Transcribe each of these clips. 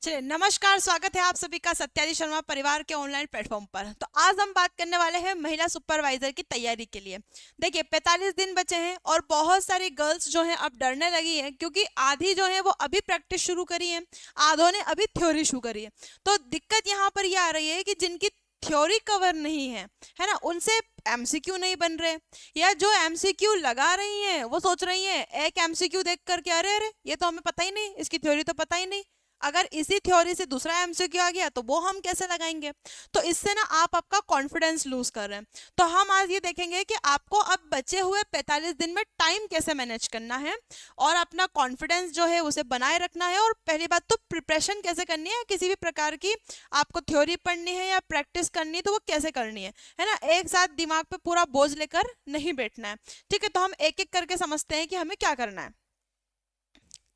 चलिए, नमस्कार, स्वागत है आप सभी का सत्याजी शर्मा परिवार के ऑनलाइन प्लेटफॉर्म पर। तो आज हम बात करने वाले हैं महिला सुपरवाइजर की तैयारी के लिए। देखिए, 45 दिन बचे हैं और बहुत सारी गर्ल्स जो हैं अब डरने लगी हैं, क्योंकि आधी जो है वो अभी प्रैक्टिस शुरू करी है, आधों ने अभी थ्योरी शुरू करी है। तो दिक्कत यहाँ पर ये आ रही है कि जिनकी थ्योरी कवर नहीं है ना, उनसे एमसीक्यू नहीं बन रहे, या जो एमसीक्यू लगा रही हैं वो सोच रही हैं एक एमसीक्यू देख करके अरे अरे ये तो हमें पता ही नहीं, इसकी थ्योरी तो पता ही नहीं, अगर इसी थ्योरी से दूसरा एमसीक्यू आ गया तो वो हम कैसे लगाएंगे। तो इससे ना आप आपका कॉन्फिडेंस लूज कर रहे हैं। तो हम आज ये देखेंगे कि आपको अब बचे हुए 45 दिन में टाइम कैसे मैनेज करना है और अपना कॉन्फिडेंस जो है उसे बनाए रखना है। और पहली बात तो प्रिपरेशन कैसे करनी है, किसी भी प्रकार की आपको थ्योरी पढ़नी है या प्रैक्टिस करनी है तो वो कैसे करनी है ना। एक साथ दिमाग पे पूरा बोझ लेकर नहीं बैठना है। ठीक है, तो हम एक एक करके समझते हैं कि हमें क्या करना है।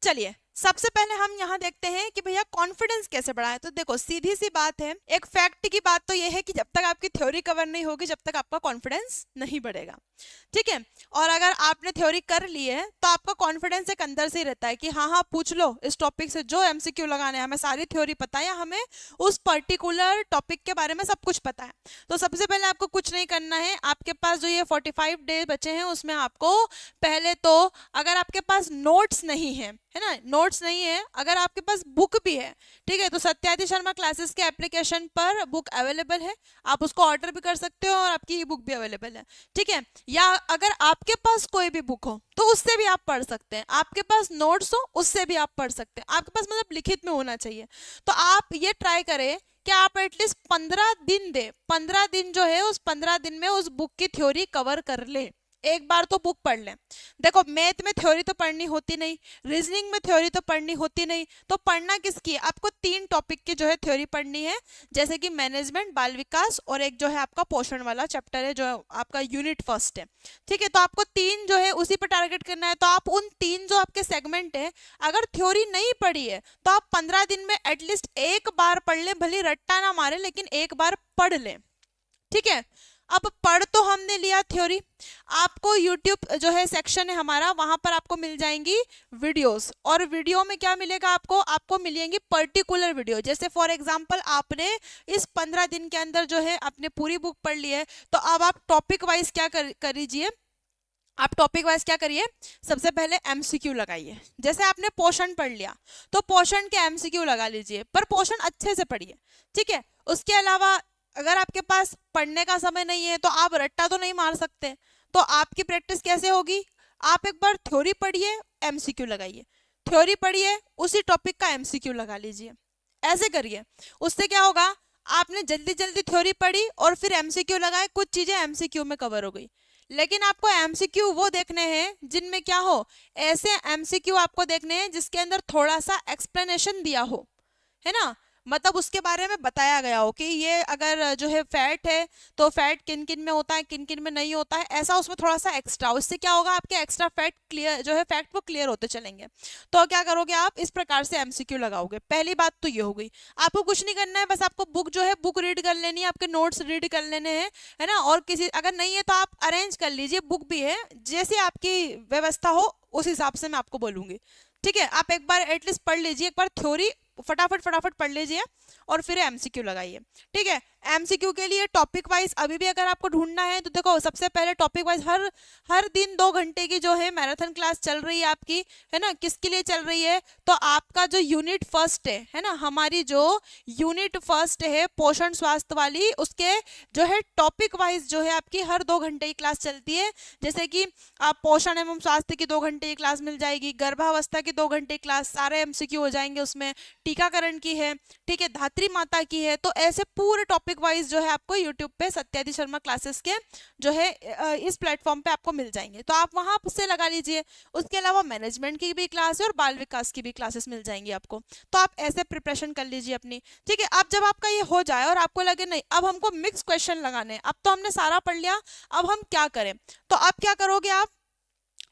चलिए, सबसे पहले हम यहाँ देखते हैं कि भैया कॉन्फिडेंस कैसे बढ़ाएं। तो देखो, सीधी सी बात है, एक फैक्ट की बात तो ये है कि जब तक आपकी थ्योरी कवर नहीं होगी जब तक आपका कॉन्फिडेंस नहीं बढ़ेगा। ठीक है, और अगर आपने थ्योरी कर ली है तो आपका कॉन्फिडेंस एक अंदर से ही रहता है कि हाँ हाँ पूछ लो इस टॉपिक से जो एमसीक्यू लगाने हैं, हमें सारी थ्योरी पता है या हमें उस पर्टिकुलर टॉपिक के बारे में सब कुछ पता है। तो सबसे पहले आपको कुछ नहीं करना है, आपके पास जो ये 45 डेज बचे हैं उसमें आपको पहले तो, अगर आपके पास नोट्स नहीं है ना, नोट्स नहीं है, अगर आपके पास बुक भी है, ठीक है, तो सत्याजी शर्मा क्लासेस के एप्लीकेशन पर बुक अवेलेबल है, आप उसको ऑर्डर भी कर सकते हो और आपकी ई बुक भी अवेलेबल है। ठीक है, या अगर आपके पास कोई भी बुक हो तो उससे भी आप पढ़ सकते हैं, आपके पास नोट्स हो उससे भी आप पढ़ सकते हैं, आपके पास मतलब लिखित में होना चाहिए। तो आप ये ट्राई करें कि आप एटलीस्ट 15 दिन दे, 15 दिन जो है उस 15 दिन में उस बुक की थ्योरी कवर कर ले, एक बार तो बुक पढ़ लें। देखो, मैथ में थ्योरी तो पढ़नी होती नहीं, रीजनिंग में थ्योरी तो पढ़नी होती नहीं, तो पढ़ना किसकी है, आपको 3 टॉपिक की जो है थ्योरी पढ़नी है, जैसे कि मैनेजमेंट, बाल विकास और एक जो है आपका पोषण वाला चैप्टर है जो आपका यूनिट फर्स्ट है। ठीक है, तो आपको 3 जो है उसी पर टारगेट करना है। तो आप उन 3 जो आपके सेगमेंट है, अगर थ्योरी नहीं पढ़ी है तो आप 15 दिन में एटलीस्ट एक बार पढ़ लें, भले रट्टा ना मारे लेकिन एक बार पढ़ लें। ठीक है, अब पढ़ तो हमने लिया थ्योरी, आपको YouTube जो है सेक्शन है हमारा, वहां पर आपको मिल जाएंगी वीडियोस, और वीडियो में क्या मिलेगा आपको, आपको मिलेंगी पर्टिकुलर वीडियो। जैसे फॉर एग्जांपल आपने इस 15 दिन के अंदर जो है आपने पूरी बुक पढ़ ली है, तो अब आप टॉपिक वाइज क्या करीजिए, आप टॉपिक वाइज क्या करिए, सबसे पहले एमसीक्यू लगाइए। जैसे आपने पोषण पढ़ लिया तो पोषण के एमसीक्यू लगा लीजिए, पर पोषण अच्छे से पढ़िए। ठीक है, उसके अलावा अगर आपके पास पढ़ने का समय नहीं है तो आप रट्टा तो नहीं मार सकते, तो आपकी प्रैक्टिस कैसे होगी, आप एक बार थ्योरी पढ़िए, एमसीक्यू लगाइए, थ्योरी पढ़िए, उसी टॉपिक का एमसीक्यू लगा लीजिए, ऐसे करिए। उससे क्या होगा, आपने जल्दी जल्दी थ्योरी पढ़ी और फिर एमसीक्यू लगाए, कुछ चीजें एमसीक्यू में कवर हो गई। लेकिन आपको एमसीक्यू वो देखने हैं जिनमें क्या हो, ऐसे एमसीक्यू आपको देखने हैं जिसके अंदर थोड़ा सा एक्सप्लेनेशन दिया हो, है ना, मतलब उसके बारे में बताया गया हो कि ये अगर जो है फैट है तो फैट किन किन में होता है, किन किन में नहीं होता है, ऐसा उसमें थोड़ा सा एक्स्ट्रा, उससे क्या होगा, आपके एक्स्ट्रा फैट क्लियर जो है फैक्ट वो क्लियर होते चलेंगे। तो क्या करोगे, आप इस प्रकार से एमसीक्यू लगाओगे। पहली बात तो ये हो गई, आपको कुछ नहीं करना है, बस आपको बुक जो है बुक रीड कर लेनी है, आपके नोट्स रीड कर लेने हैं, है ना, और किसी अगर नहीं है तो आप अरेंज कर लीजिए, बुक भी है, जैसे आपकी व्यवस्था हो उस हिसाब से मैं आपको बोलूंगी। ठीक है, आप एक बार एटलीस्ट पढ़ लीजिए, एक बार थ्योरी फटाफट फटाफट पढ़ लीजिए और फिर एमसीक्यू लगाइए। ठीक है, एमसीक्यू के लिए टॉपिक वाइज अभी भी अगर आपको ढूंढना है तो देखो, सबसे पहले टॉपिक वाइज हर हर दिन 2 घंटे की जो है मैराथन क्लास चल रही है आपकी, है ना, किसके लिए चल रही है, तो आपका जो यूनिट फर्स्ट है ना, हमारी जो यूनिट फर्स्ट है पोषण स्वास्थ्य वाली, उसके जो है टॉपिक वाइज जो है आपकी हर 2 घंटे की क्लास चलती है। जैसे कि आप पोषण एवं स्वास्थ्य की 2 घंटे की क्लास मिल जाएगी, गर्भावस्था की 2 घंटे की क्लास, सारे एमसीक्यू हो जाएंगे उसमें, टीकाकरण की है, ठीक है, धात्री माता की है, तो ऐसे पूरे टॉपिक वाइज जो है आपको यूट्यूब पे सत्याजी शर्मा क्लासेस के जो है इस प्लेटफॉर्म पे आपको मिल जाएंगे, तो आप वहां से लगा लीजिए। उसके अलावा मैनेजमेंट की भी क्लास है और बाल विकास की भी क्लासेस मिल जाएंगी आपको, तो आप ऐसे प्रिपरेशन कर लीजिए अपनी। ठीक है, अब जब आपका ये हो जाए और आपको लगे नहीं अब हमको मिक्स क्वेश्चन लगाने, अब तो हमने सारा पढ़ लिया, अब हम क्या करें, तो अब क्या करोगे, आप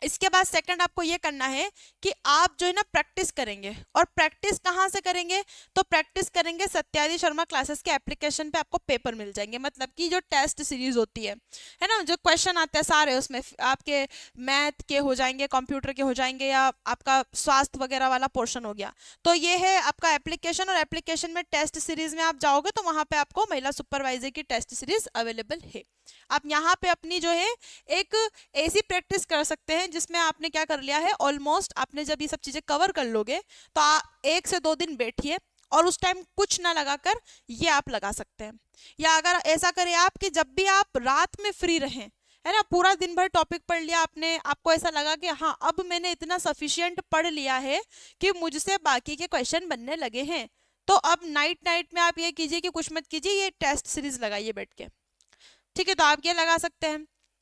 इसके बाद सेकंड आपको ये करना है कि आप जो है ना प्रैक्टिस करेंगे, और प्रैक्टिस कहाँ से करेंगे, तो प्रैक्टिस करेंगे सत्यादि शर्मा क्लासेस के एप्लीकेशन पे आपको पेपर मिल जाएंगे, मतलब कि जो टेस्ट सीरीज होती है ना, जो क्वेश्चन आते हैं सारे उसमें आपके मैथ के हो जाएंगे, कंप्यूटर के हो जाएंगे, या आपका स्वास्थ्य वगैरह वाला पोर्शन हो गया, तो ये है आपका एप्लीकेशन। और एप्लीकेशन में टेस्ट सीरीज में आप जाओगे तो वहां पे आपको महिला सुपरवाइजर की टेस्ट सीरीज अवेलेबल है। आप यहाँ पे अपनी जो है एक ऐसी प्रैक्टिस कर सकते हैं जिसमें आपने क्या कर लिया है, ऑलमोस्ट आपने जब ये सब चीजें कवर कर लोगे तो 1 से 2 दिन बैठिए और उस टाइम कुछ ना लगाकर ये आप लगा सकते हैं। या अगर ऐसा करें आप कि जब भी आप रात में फ्री रहें, है ना, पूरा दिन भर टॉपिक पढ़ लिया आपने, आपको ऐसा लगा कि हाँ अब मैंने इतना सफिशिएंट पढ़ लिया है कि मुझसे बाकी के क्वेश्चन बनने लगे हैं, तो अब नाइट में आप ये कीजिए कि कुछ मत कीजिए, ये टेस्ट सीरीज लगाइए बैठ के। ठीक है, तो आप ये लगा सकते हैं,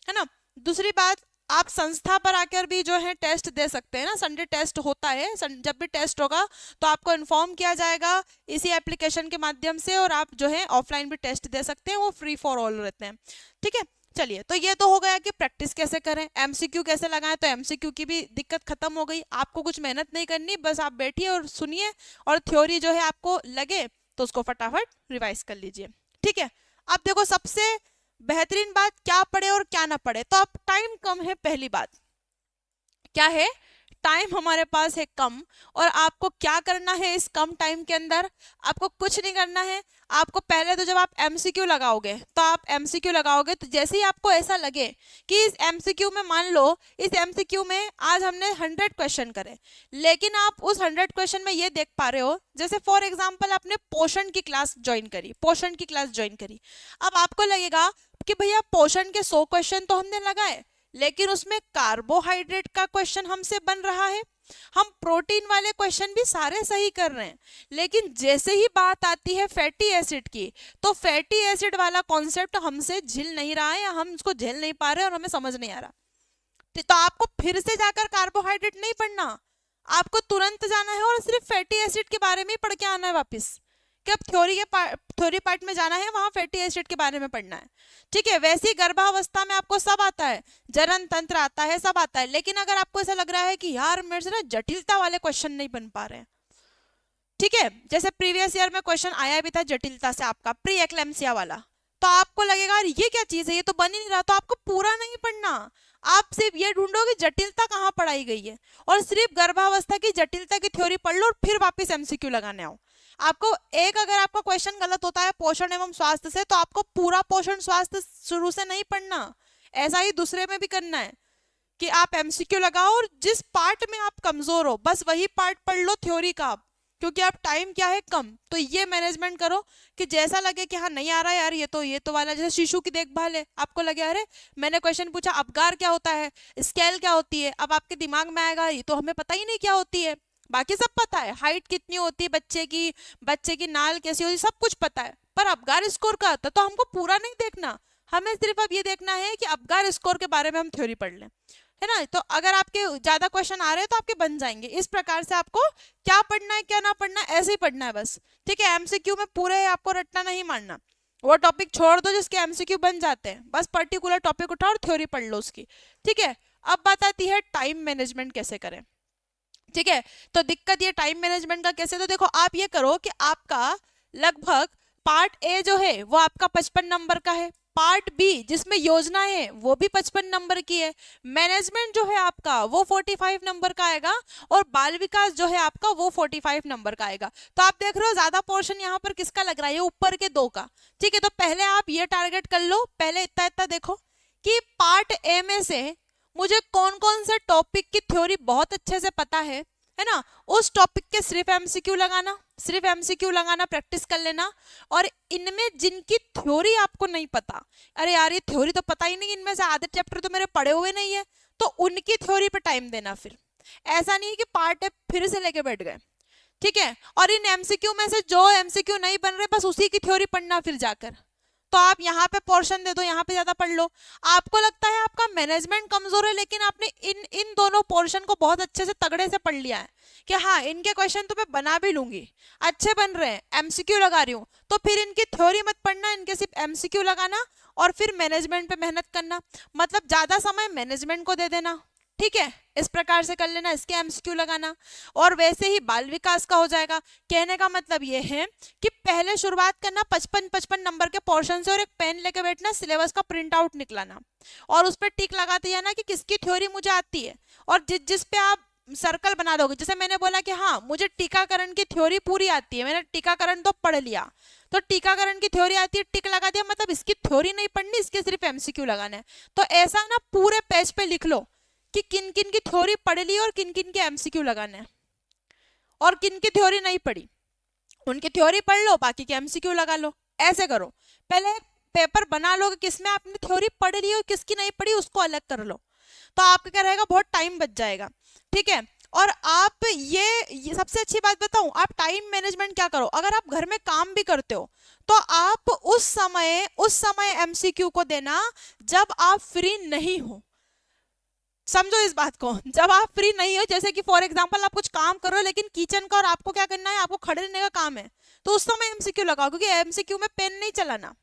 है ना। दूसरी बात, आप संस्था पर आकर भी जो है टेस्ट दे सकते हैं ना, संडे टेस्ट होता है, जब भी टेस्ट होगा तो आपको इन्फॉर्म किया जाएगा इसी एप्लीकेशन के माध्यम से, और आप जो है ऑफलाइन भी टेस्ट दे सकते हैं, वो फ्री फॉर ऑल रहते हैं। ठीक है, चलिए, तो ये तो हो गया कि प्रैक्टिस कैसे करें, एमसीक्यू कैसे लगाएं, तो एमसीक्यू की भी दिक्कत खत्म हो गई, आपको कुछ मेहनत नहीं करनी, बस आप बैठिए और सुनिए, और थ्योरी जो है आपको लगे तो उसको फटाफट रिवाइज कर लीजिए। ठीक है, अब देखो सबसे बेहतरीन बात क्या पढ़े और क्या ना पढ़े, तो अब टाइम कम है, पहली बात क्या है, टाइम हमारे पास है कम, और आपको क्या करना है इस कम टाइम के अंदर, आपको कुछ नहीं करना है। आपको पहले तो जब आप एमसीक्यू लगाओगे, तो आप एमसीक्यू लगाओगे तो जैसे ही आपको ऐसा लगे कि इस एमसीक्यू में, मान लो इस एमसीक्यू में आज हमने 100 क्वेश्चन करे, लेकिन आप उस 100 क्वेश्चन में ये देख पा रहे हो, जैसे फॉर एग्जाम्पल आपने पोषण की क्लास ज्वाइन करी, अब आपको लगेगा कि भैया पोषण के 100 क्वेश्चन तो हमने लगाए, लेकिन उसमें कार्बोहाइड्रेट का क्वेश्चन हमसे बन रहा है, हम प्रोटीन वाले क्वेश्चन भी सारे सही कर रहे हैं, लेकिन जैसे ही बात आती है फैटी एसिड की, तो फैटी एसिड वाला कॉन्सेप्ट हमसे झिल नहीं रहा है, या हम उसको झेल नहीं पा रहे और हमें समझ नहीं आ रहा। तो आपको फिर से जाकर कार्बोहाइड्रेट नहीं पढ़ना, आपको तुरंत जाना है और सिर्फ फैटी एसिड के बारे में ही पढ़ के आना है वापस, कि अब थ्योरी पार्ट में जाना है, वहां फैटी एसिड के बारे में पढ़ना है। ठीक है, वैसे ही गर्भावस्था में आपको सब आता है, जनन तंत्र आता है, सब आता है, लेकिन अगर आपको ऐसा लग रहा है कि यार मेरे से ना जटिलता वाले क्वेश्चन नहीं बन पा रहे हैं, ठीक है, जैसे प्रीवियस ईयर में क्वेश्चन आया भी था जटिलता से आपका प्री एक्लेम्सिया वाला, तो आपको लगेगा ये क्या चीज है, ये तो बन ही नहीं रहा, तो आपको पूरा नहीं पढ़ना, आप सिर्फ ये ढूंढो कि जटिलता कहाँ पढ़ाई गई है, और सिर्फ गर्भावस्था की जटिलता की थ्योरी पढ़ लो और फिर वापस एमसीक्यू लगाने आओ। आपको अगर आपका क्वेश्चन गलत होता है पोषण एवं स्वास्थ्य से, तो आपको पूरा पोषण स्वास्थ्य शुरू से नहीं पढ़ना, ऐसा ही दूसरे में भी करना है कि आप एमसीक्यू लगाओ और जिस पार्ट में आप कमजोर हो बस वही पार्ट पढ़ लो थ्योरी का, क्योंकि आप टाइम क्या है कम, तो ये मैनेजमेंट करो कि जैसा लगे कि हाँ नहीं आ रहा है यार, ये तो वाला, जैसे शिशु की देखभाल है, आपको लगे अरे मैंने क्वेश्चन पूछा अपगार क्या होता है, स्केल क्या होती है, अब आपके दिमाग में आएगा ये तो हमें पता ही नहीं क्या होती है, बाकी सब पता है, हाइट कितनी होती है बच्चे की नाल कैसी होती है, सब कुछ पता है, पर अपगार स्कोर का आता, तो हमको पूरा नहीं देखना, हमें सिर्फ अब ये देखना है कि अपगार स्कोर के बारे में हम थ्योरी पढ़ लें, है ना। तो अगर आपके ज्यादा क्वेश्चन आ रहे हैं तो आपके बन जाएंगे। इस प्रकार से आपको क्या पढ़ना है क्या ना पढ़ना है ऐसे ही पढ़ना है बस, ठीक है। एमसीक्यू में पूरे है आपको रटना नहीं मानना, वो टॉपिक छोड़ दो जिसके एमसीक्यू बन जाते हैं, बस पर्टिकुलर टॉपिक उठाओ और थ्योरी पढ़ लो उसकी, ठीक है। अब बात आती है टाइम मैनेजमेंट कैसे करें, ठीक है। तो दिक्कत ये टाइम मैनेजमेंट का कैसे, तो देखो आप ये करो कि आपका लगभग पार्ट ए जो है वो आपका 55 नंबर का है, पार्ट बी जिसमें योजना है वो भी 55 नंबर की है, मैनेजमेंट जो है आपका वो 45 नंबर का आएगा, और बाल विकास जो है आपका वो 45 नंबर का आएगा। तो आप देख रहे हो ज्यादा पोर्शन यहाँ पर किसका लग रहा है, ऊपर के 2 का, ठीक है। तो पहले आप ये टारगेट कर लो, पहले इतना इतना देखो कि पार्ट ए में से मुझे कौन कौन से टॉपिक की थ्योरी बहुत अच्छे से पता है ना, उस टॉपिक के सिर्फ एमसीक्यू लगाना, प्रैक्टिस कर लेना। और इनमें जिनकी थ्योरी आपको नहीं पता, अरे यार ये थ्योरी तो पता ही नहीं, इनमें से आधे चैप्टर तो मेरे पढ़े हुए नहीं है, तो उनकी थ्योरी पे टाइम देना। फिर ऐसा नहीं है कि पार्ट ए फिर से लेके बैठ गए, ठीक है। और इन एमसीक्यू में से जो एमसीक्यू नहीं बन रहे बस उसी की थ्योरी पढ़ना फिर जाकर, तो आप यहाँ पे पोर्शन दे दो, यहाँ पे ज्यादा पढ़ लो। आपको लगता है आपका मैनेजमेंट कमजोर है, लेकिन आपने इन दोनों पोर्शन को बहुत अच्छे से तगड़े से पढ़ लिया है कि हाँ इनके क्वेश्चन तो मैं बना भी लूंगी, अच्छे बन रहे हैं, एमसीक्यू लगा रही हूँ, तो फिर इनकी थ्योरी मत पढ़ना, इनके सिर्फ एमसीक्यू लगाना और फिर मैनेजमेंट पे मेहनत करना। मतलब ज्यादा समय मैनेजमेंट को दे देना, ठीक है, इस प्रकार से कर लेना, इसके एमसीक्यू लगाना। और वैसे ही बाल विकास का हो जाएगा। कहने का मतलब ये है कि पहले शुरुआत करना 55-55 नंबर के पोर्शन से, और एक पेन लेके बैठना, सिलेबस का प्रिंट आउट निकलाना और उस पर टिक लगाते जाना कि किसकी थ्योरी मुझे आती है। और जिस जिस पे आप सर्कल बना दोगे, जैसे मैंने बोला कि हाँ मुझे टीकाकरण की थ्योरी पूरी आती है, मैंने टीकाकरण तो पढ़ लिया, तो टीकाकरण की थ्योरी आती है, टिक लगा दिया, मतलब इसकी थ्योरी नहीं पढ़नी, इसके सिर्फ एमसीक्यू लगाना है। तो ऐसा ना पूरे पेज पे लिख लो कि किन किन की थ्योरी पढ़ ली और किन किन के एमसीक्यू लगाने हैं, और किन की थ्योरी नहीं पढ़ी उनकी थ्योरी पढ़ लो, बाकी के एमसीक्यू लगा लो। ऐसे करो, पहले एक पेपर बना लो कि किसमें आपने थ्योरी पढ़ ली और किसकी नहीं पढ़ी, उसको अलग कर लो, तो आपका क्या रहेगा, बहुत टाइम बच जाएगा। ठीक है, और आप ये सबसे अच्छी बात बताऊं, आप टाइम मैनेजमेंट क्या करो, अगर आप घर में काम भी करते हो तो आप उस समय एमसीक्यू को देना जब आप फ्री नहीं हो। समझो इस बात को, जब आप फ्री नहीं हो, जैसे कि फॉर एग्जांपल आप कुछ काम कर रहे हो लेकिन किचन का और आपको क्या करना है, आपको खड़े रहने का काम है, तो उस समय एमसीक्यू लगाओ, क्योंकि एमसीक्यू में पेन नहीं चलाना।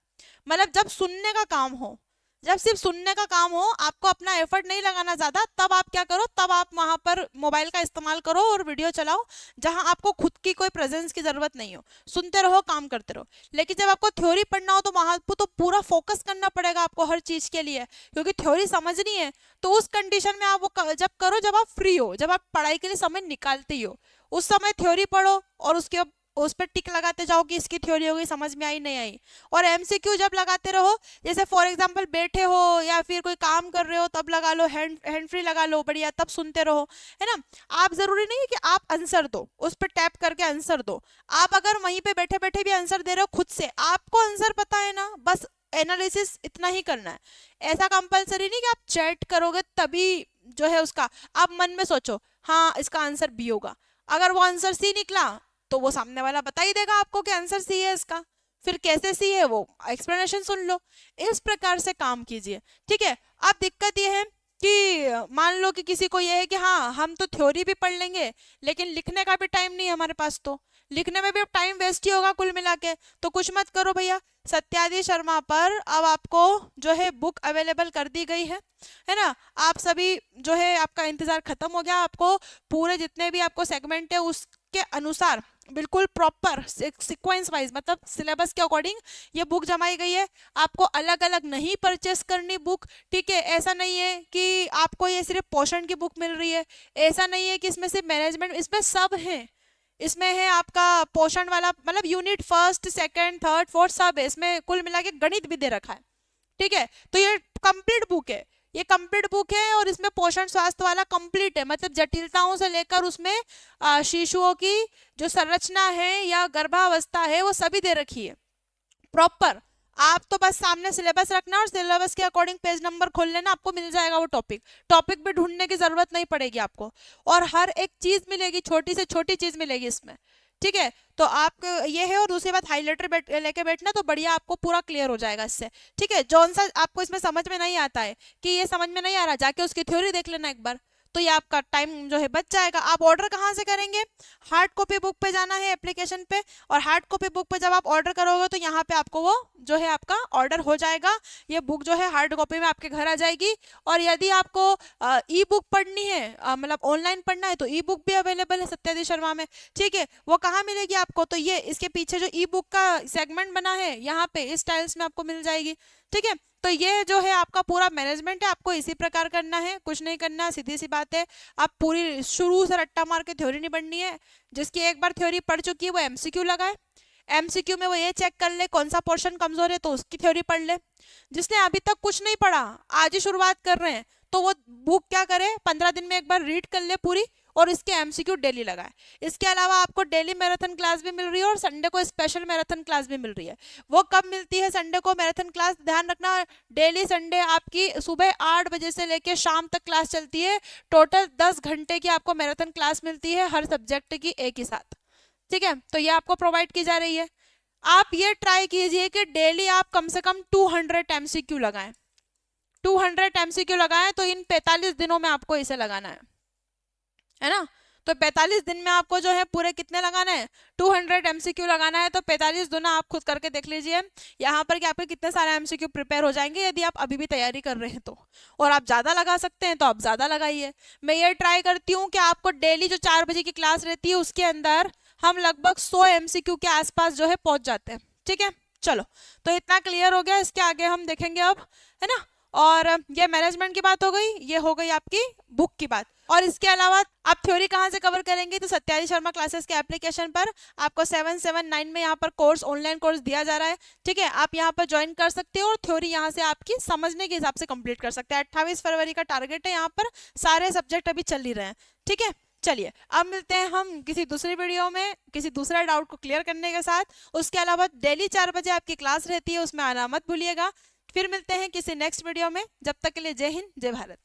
मतलब जब सुनने का काम हो, जब सिर्फ सुनने का काम हो, आपको अपना एफर्ट नहीं लगाना ज्यादा, तब आप क्या करो, तब आप वहां पर मोबाइल का इस्तेमाल करो और वीडियो चलाओ, जहां आपको खुद की कोई प्रेजेंस की जरूरत नहीं हो, सुनते रहो, काम करते रहो। लेकिन जब आपको थ्योरी पढ़ना हो तो वहां पर तो पूरा फोकस करना पड़ेगा आपको हर चीज के लिए, क्योंकि थ्योरी समझनी है। तो उस कंडीशन में आप वो जब करो जब आप फ्री हो, जब आप पढ़ाई के लिए समय निकालते ही हो, उस समय थ्योरी पढ़ो और उसके उस पर टिक लगाते जाओ कि इसकी थ्योरी हो गई, समझ में आई नहीं आई। और एमसीक्यू जब लगाते रहो, जैसे फॉर एग्जांपल बैठे हो या फिर कोई काम कर रहे हो तब लगा लो, हैंड फ्री लगा लो, बढ़िया, तब सुनते रहो, है ना। आप जरूरी नहीं है कि आप आंसर दो, उस पर टैप करके आंसर दो, आप अगर वहीं पे बैठे बैठे भी आंसर दे रहे हो खुद से, आपको आंसर पता है ना, बस एनालिसिस इतना ही करना है। ऐसा कंपलसरी नहीं कि आप चैट करोगे तभी जो है उसका, आप मन में सोचो हाँ इसका आंसर बी होगा, अगर वो आंसर सी निकला तो वो सामने वाला बता ही देगा आपको कि आंसर सी है इसका, फिर कैसे सी है वो एक्सप्लेनेशन सुन लो। इस प्रकार से काम कीजिए। ठीक है, अब दिक्कत ये है कि मान लो कि किसी को ये है कि हाँ हम तो थ्योरी भी पढ़ लेंगे लेकिन लिखने का भी टाइम नहीं है हमारे पास, तो लिखने में भी टाइम वेस्ट ही होगा कुल मिला के, तो कुछ मत करो भैया, सत्यादि शर्मा पर अब आपको जो है बुक अवेलेबल कर दी गई है ना। आप सभी जो है आपका इंतजार खत्म हो गया, आपको पूरे जितने भी आपको सेगमेंट है उसके अनुसार बिल्कुल प्रॉपर सीक्वेंस वाइज, मतलब सिलेबस के अकॉर्डिंग ये बुक जमाई गई है। आपको अलग अलग नहीं परचेस करनी बुक, ठीक है। ऐसा नहीं है कि आपको ये सिर्फ पोषण की बुक मिल रही है, ऐसा नहीं है कि इसमें सिर्फ मैनेजमेंट, इसमें सब है। इसमें है आपका पोषण वाला, मतलब unit first second third fourth सब है इसमें, कुल मिला के गणित भी दे रखा है। ठीक है, तो ये कंप्लीट बुक है, ये कंप्लीट बुक है और इसमें पोषण स्वास्थ्य वाला कंप्लीट है, मतलब जटिलताओं से लेकर उसमें शिशुओं की जो संरचना है या गर्भावस्था है वो सभी दे रखी है प्रॉपर। आप तो बस सामने सिलेबस रखना और सिलेबस के अकॉर्डिंग पेज नंबर खोल लेना, आपको मिल जाएगा वो टॉपिक, टॉपिक भी ढूंढने की जरूरत नहीं पड़ेगी आपको, और हर एक चीज मिलेगी, छोटी से छोटी चीज मिलेगी इसमें। ठीक है, तो आप ये है, और दूसरी बात हाईलाइटर लेके बैठना तो बढ़िया आपको पूरा क्लियर हो जाएगा इससे। ठीक है, जौन सा आपको इसमें समझ में नहीं आता है कि ये समझ में नहीं आ रहा, जाके उसकी थ्योरी देख लेना एक बार, तो ये आपका टाइम जो है बच जाएगा। आप ऑर्डर कहाँ से करेंगे, हार्ड कॉपी बुक पे जाना है एप्लीकेशन पे, और हार्ड कॉपी बुक पे जब आप ऑर्डर करोगे तो यहाँ पे आपको वो जो है आपका ऑर्डर हो जाएगा, ये बुक जो है हार्ड कॉपी में आपके घर आ जाएगी। और यदि आपको ई बुक पढ़नी है, मतलब ऑनलाइन पढ़ना है, तो ई बुक भी अवेलेबल है सत्यादि शर्मा में। ठीक है, वो कहाँ मिलेगी आपको, तो ये इसके पीछे जो ई बुक का सेगमेंट बना है यहाँ पे इस टाइल्स में आपको मिल जाएगी। ठीक है, तो ये जो है आपका पूरा मैनेजमेंट है, आपको इसी प्रकार करना है, कुछ नहीं करना, सीधी सी बात है। आप पूरी शुरू से रट्टा मार के थ्योरी नहीं पढ़नी है, जिसकी एक बार थ्योरी पढ़ चुकी है वो एमसीक्यू लगाए, एमसीक्यू में वो ये चेक कर ले कौन सा पोर्शन कमजोर है तो उसकी थ्योरी पढ़ ले। जिसने अभी तक कुछ नहीं पढ़ा, आज ही शुरुआत कर रहे हैं, तो वो बुक क्या करे, 15 दिन में एक बार रीड कर ले पूरी, और इसके एमसीक्यू डेली लगाए। इसके अलावा आपको डेली मैराथन क्लास भी मिल रही है और संडे को स्पेशल मैराथन क्लास भी मिल रही है। वो कब मिलती है संडे को मैराथन क्लास, ध्यान रखना, डेली संडे आपकी सुबह 8 बजे से लेकर शाम तक क्लास चलती है, टोटल 10 घंटे की आपको मैराथन क्लास मिलती है हर सब्जेक्ट की एक ही साथ। ठीक है, तो ये आपको प्रोवाइड की जा रही है। आप ये ट्राई कीजिए कि डेली आप कम से कम 200 एमसीक्यू लगाएं, 200 एमसीक्यू लगाएं, तो इन 45 दिनों में आपको इसे लगाना है ना। तो 45 दिन में आपको जो है पूरे कितने लगाना है, 200 एमसीक्यू लगाना है। तो 45 दूना आप खुद करके देख लीजिए यहाँ पर कि आपके कितने सारे एमसीक्यू प्रिपेयर हो जाएंगे यदि आप अभी भी तैयारी कर रहे हैं तो। और आप ज़्यादा लगा सकते हैं तो आप ज़्यादा लगाइए। मैं ये ट्राई करती हूँ कि आपको डेली जो 4 बजे की क्लास रहती है उसके अंदर हम लगभग 100 एमसीक्यू के आसपास जो है पहुंच जाते हैं। ठीक है, चलो तो इतना क्लियर हो गया। इसके आगे हम देखेंगे अब, है ना। और ये मैनेजमेंट की बात हो गई, ये हो गई आपकी बुक की बात। और इसके अलावा आप थ्योरी कहाँ से कवर करेंगे, तो सत्यारी शर्मा क्लासेस के एप्लीकेशन पर आपको 779 में यहाँ पर कोर्स, ऑनलाइन कोर्स दिया जा रहा है। ठीक है, आप यहाँ पर ज्वाइन कर सकते हो और थ्योरी यहाँ से आपकी समझने के हिसाब से कंप्लीट कर सकते हैं। 28 फरवरी का टारगेट है, यहाँ पर सारे सब्जेक्ट अभी चल ही रहे हैं। ठीक है, चलिए अब मिलते हैं हम किसी दूसरी वीडियो में किसी दूसरा डाउट को क्लियर करने के साथ। उसके अलावा डेली 4 बजे आपकी क्लास रहती है, उसमें आना मत भूलिएगा। फिर मिलते हैं किसी नेक्स्ट वीडियो में, जब तक के लिए जय हिंद जय भारत।